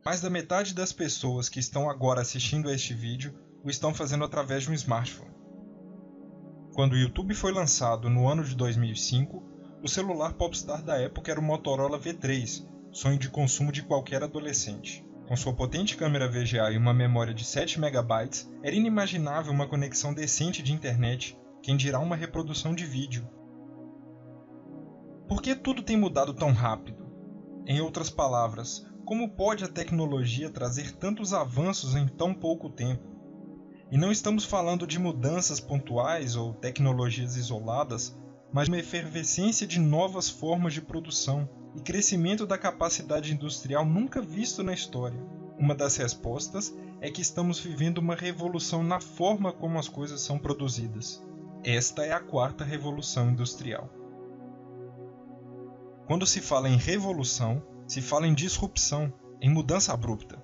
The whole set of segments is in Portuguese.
Mais da metade das pessoas que estão agora assistindo a este vídeo o estão fazendo através de um smartphone. Quando o YouTube foi lançado no ano de 2005, o celular popstar da época era o Motorola V3, sonho de consumo de qualquer adolescente. Com sua potente câmera VGA e uma memória de 7 MB, era inimaginável uma conexão decente de internet, quem dirá uma reprodução de vídeo. Por que tudo tem mudado tão rápido? Em outras palavras, como pode a tecnologia trazer tantos avanços em tão pouco tempo? E não estamos falando de mudanças pontuais ou tecnologias isoladas, mas de uma efervescência de novas formas de produção e crescimento da capacidade industrial nunca visto na história. Uma das respostas é que estamos vivendo uma revolução na forma como as coisas são produzidas. Esta é a quarta revolução industrial. Quando se fala em revolução, se fala em disrupção, em mudança abrupta.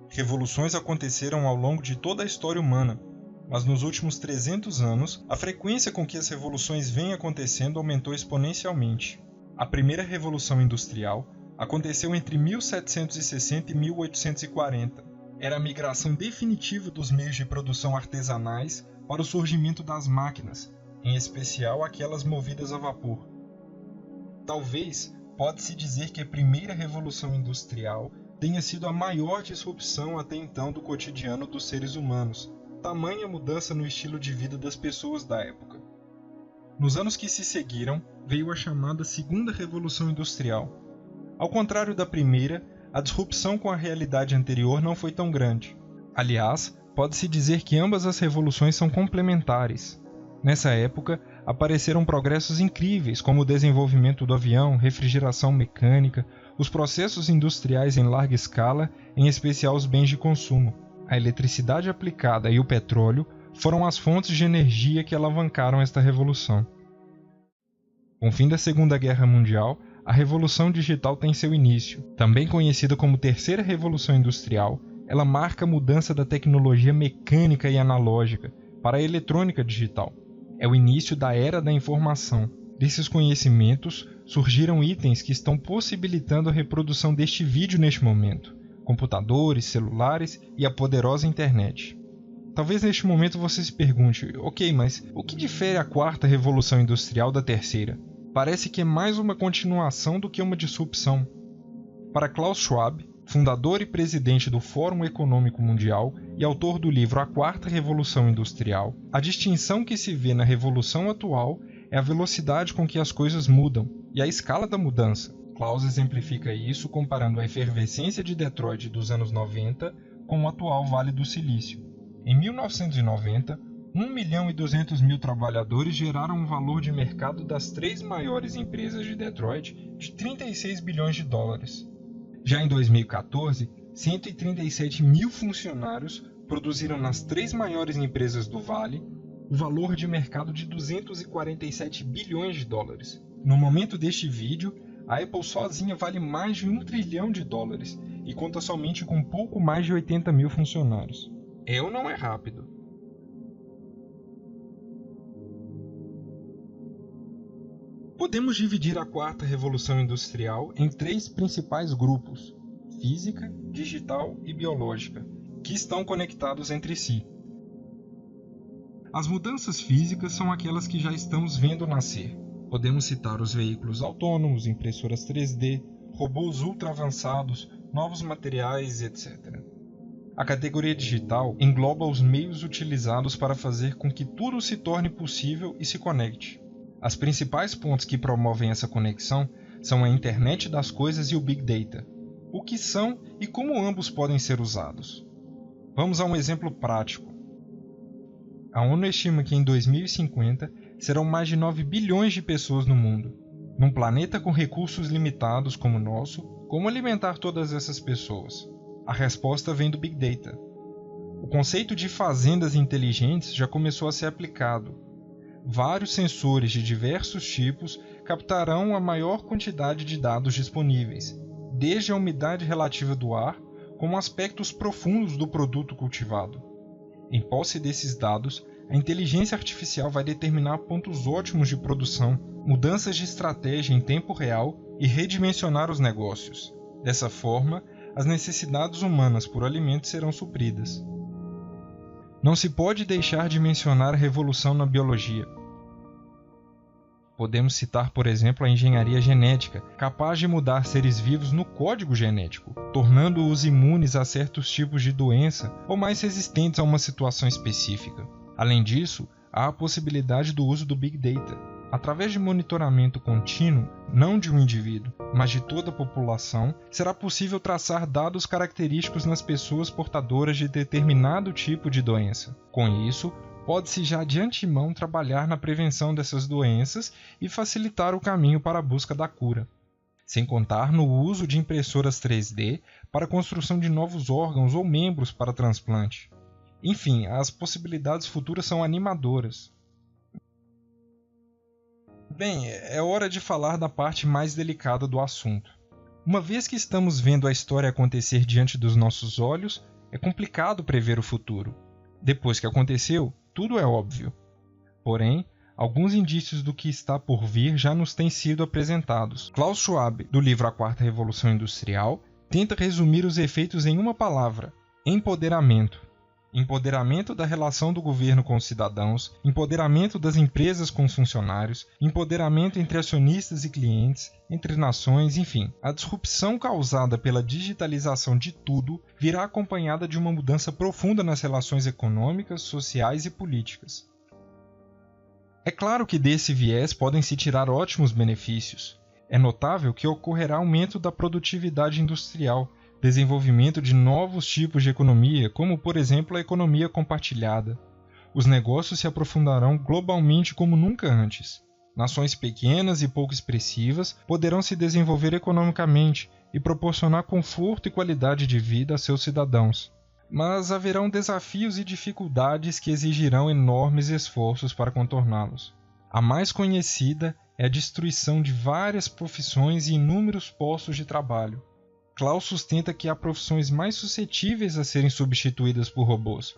Revoluções aconteceram ao longo de toda a história humana, mas nos últimos 300 anos, a frequência com que as revoluções vêm acontecendo aumentou exponencialmente. A primeira revolução industrial aconteceu entre 1760 e 1840. Era a migração definitiva dos meios de produção artesanais para o surgimento das máquinas, em especial aquelas movidas a vapor. Talvez pode-se dizer que a primeira revolução industrial tenha sido a maior disrupção até então do cotidiano dos seres humanos, tamanha mudança no estilo de vida das pessoas da época. Nos anos que se seguiram, veio a chamada Segunda Revolução Industrial. Ao contrário da primeira, a disrupção com a realidade anterior não foi tão grande. Aliás, pode-se dizer que ambas as revoluções são complementares. Nessa época, apareceram progressos incríveis, como o desenvolvimento do avião, refrigeração mecânica, os processos industriais em larga escala, em especial os bens de consumo. A eletricidade aplicada e o petróleo foram as fontes de energia que alavancaram esta revolução. Com o fim da Segunda Guerra Mundial, a Revolução Digital tem seu início. Também conhecida como Terceira Revolução Industrial, ela marca a mudança da tecnologia mecânica e analógica para a eletrônica digital. É o início da Era da Informação. Desses conhecimentos surgiram itens que estão possibilitando a reprodução deste vídeo neste momento: computadores, celulares e a poderosa internet. Talvez neste momento você se pergunte, ok, mas o que difere a quarta revolução industrial da terceira? Parece que é mais uma continuação do que uma disrupção. Para Klaus Schwab, fundador e presidente do Fórum Econômico Mundial e autor do livro A Quarta Revolução Industrial, a distinção que se vê na revolução atual é a velocidade com que as coisas mudam e a escala da mudança. Klaus exemplifica isso comparando a efervescência de Detroit dos anos 90 com o atual Vale do Silício. Em 1990, 1.200.000 trabalhadores geraram um valor de mercado das 3 maiores empresas de Detroit de 36 bilhões de dólares. Já em 2014, 137.000 funcionários produziram nas 3 maiores empresas do Vale o valor de mercado de 247 bilhões de dólares. No momento deste vídeo, a Apple sozinha vale mais de $1 trilhão e conta somente com pouco mais de 80.000 funcionários. É ou não é rápido? Podemos dividir a quarta revolução industrial em 3 principais grupos: física, digital e biológica, que estão conectados entre si. As mudanças físicas são aquelas que já estamos vendo nascer. Podemos citar os veículos autônomos, impressoras 3D, robôs ultra avançados, novos materiais, etc. A categoria digital engloba os meios utilizados para fazer com que tudo se torne possível e se conecte. As principais pontes que promovem essa conexão são a internet das coisas e o Big Data. O que são e como ambos podem ser usados? Vamos a um exemplo prático. A ONU estima que em 2050 serão mais de 9 bilhões de pessoas no mundo. Num planeta com recursos limitados como o nosso, como alimentar todas essas pessoas? A resposta vem do Big Data. O conceito de fazendas inteligentes já começou a ser aplicado. Vários sensores de diversos tipos captarão a maior quantidade de dados disponíveis, desde a umidade relativa do ar, como aspectos profundos do produto cultivado. Em posse desses dados, a inteligência artificial vai determinar pontos ótimos de produção, mudanças de estratégia em tempo real e redimensionar os negócios. Dessa forma, as necessidades humanas por alimento serão supridas. Não se pode deixar de mencionar a revolução na biologia. Podemos citar, por exemplo, a engenharia genética, capaz de mudar seres vivos no código genético, tornando-os imunes a certos tipos de doença ou mais resistentes a uma situação específica. Além disso, há a possibilidade do uso do Big Data. Através de monitoramento contínuo, não de um indivíduo, mas de toda a população, será possível traçar dados característicos nas pessoas portadoras de determinado tipo de doença. Com isso, pode-se já de antemão trabalhar na prevenção dessas doenças e facilitar o caminho para a busca da cura. Sem contar no uso de impressoras 3D para a construção de novos órgãos ou membros para transplante. Enfim, as possibilidades futuras são animadoras. Bem, é hora de falar da parte mais delicada do assunto. Uma vez que estamos vendo a história acontecer diante dos nossos olhos, é complicado prever o futuro. Depois que aconteceu, tudo é óbvio. Porém, alguns indícios do que está por vir já nos têm sido apresentados. Klaus Schwab, do livro A Quarta Revolução Industrial, tenta resumir os efeitos em uma palavra: empoderamento. Empoderamento da relação do governo com os cidadãos, empoderamento das empresas com os funcionários, empoderamento entre acionistas e clientes, entre nações, enfim. A disrupção causada pela digitalização de tudo virá acompanhada de uma mudança profunda nas relações econômicas, sociais e políticas. É claro que desse viés podem se tirar ótimos benefícios. É notável que ocorrerá aumento da produtividade industrial, desenvolvimento de novos tipos de economia, como por exemplo a economia compartilhada. Os negócios se aprofundarão globalmente como nunca antes. Nações pequenas e pouco expressivas poderão se desenvolver economicamente e proporcionar conforto e qualidade de vida a seus cidadãos. Mas haverão desafios e dificuldades que exigirão enormes esforços para contorná-los. A mais conhecida é a destruição de várias profissões e inúmeros postos de trabalho. Klaus sustenta que há profissões mais suscetíveis a serem substituídas por robôs.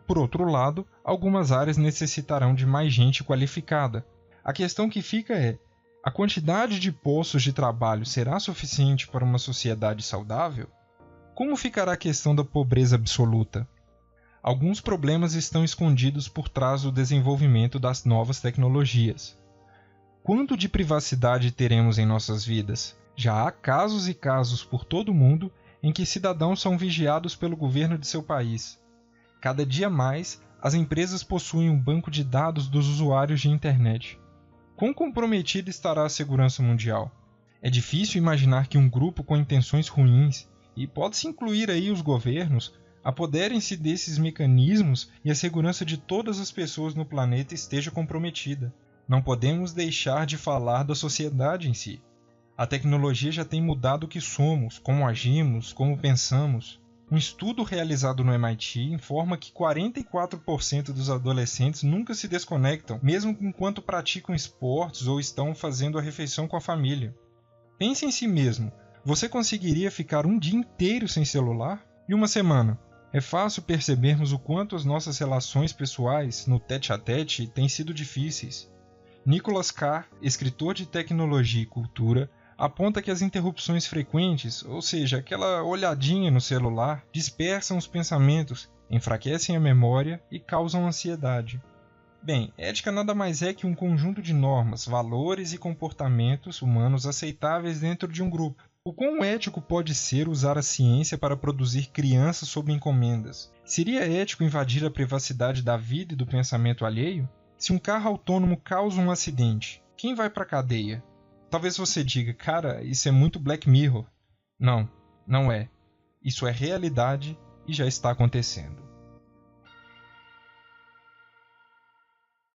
Por outro lado, algumas áreas necessitarão de mais gente qualificada. A questão que fica é: a quantidade de postos de trabalho será suficiente para uma sociedade saudável? Como ficará a questão da pobreza absoluta? Alguns problemas estão escondidos por trás do desenvolvimento das novas tecnologias. Quanto de privacidade teremos em nossas vidas? Já há casos e casos por todo o mundo em que cidadãos são vigiados pelo governo de seu país. Cada dia mais, as empresas possuem um banco de dados dos usuários de internet. Quão comprometida estará a segurança mundial? É difícil imaginar que um grupo com intenções ruins, e pode-se incluir aí os governos, apoderem-se desses mecanismos e a segurança de todas as pessoas no planeta esteja comprometida. Não podemos deixar de falar da sociedade em si. A tecnologia já tem mudado o que somos, como agimos, como pensamos. Um estudo realizado no MIT informa que 44% dos adolescentes nunca se desconectam, mesmo enquanto praticam esportes ou estão fazendo a refeição com a família. Pense em si mesmo. Você conseguiria ficar um dia inteiro sem celular? E uma semana? É fácil percebermos o quanto as nossas relações pessoais, no tete-a-tete, têm sido difíceis. Nicholas Carr, escritor de tecnologia e cultura, aponta que as interrupções frequentes, ou seja, aquela olhadinha no celular, dispersam os pensamentos, enfraquecem a memória e causam ansiedade. Bem, ética nada mais é que um conjunto de normas, valores e comportamentos humanos aceitáveis dentro de um grupo. O quão ético pode ser usar a ciência para produzir crianças sob encomendas? Seria ético invadir a privacidade da vida e do pensamento alheio? Se um carro autônomo causa um acidente, quem vai para a cadeia? Talvez você diga, cara, isso é muito Black Mirror. Não, não é. Isso é realidade e já está acontecendo.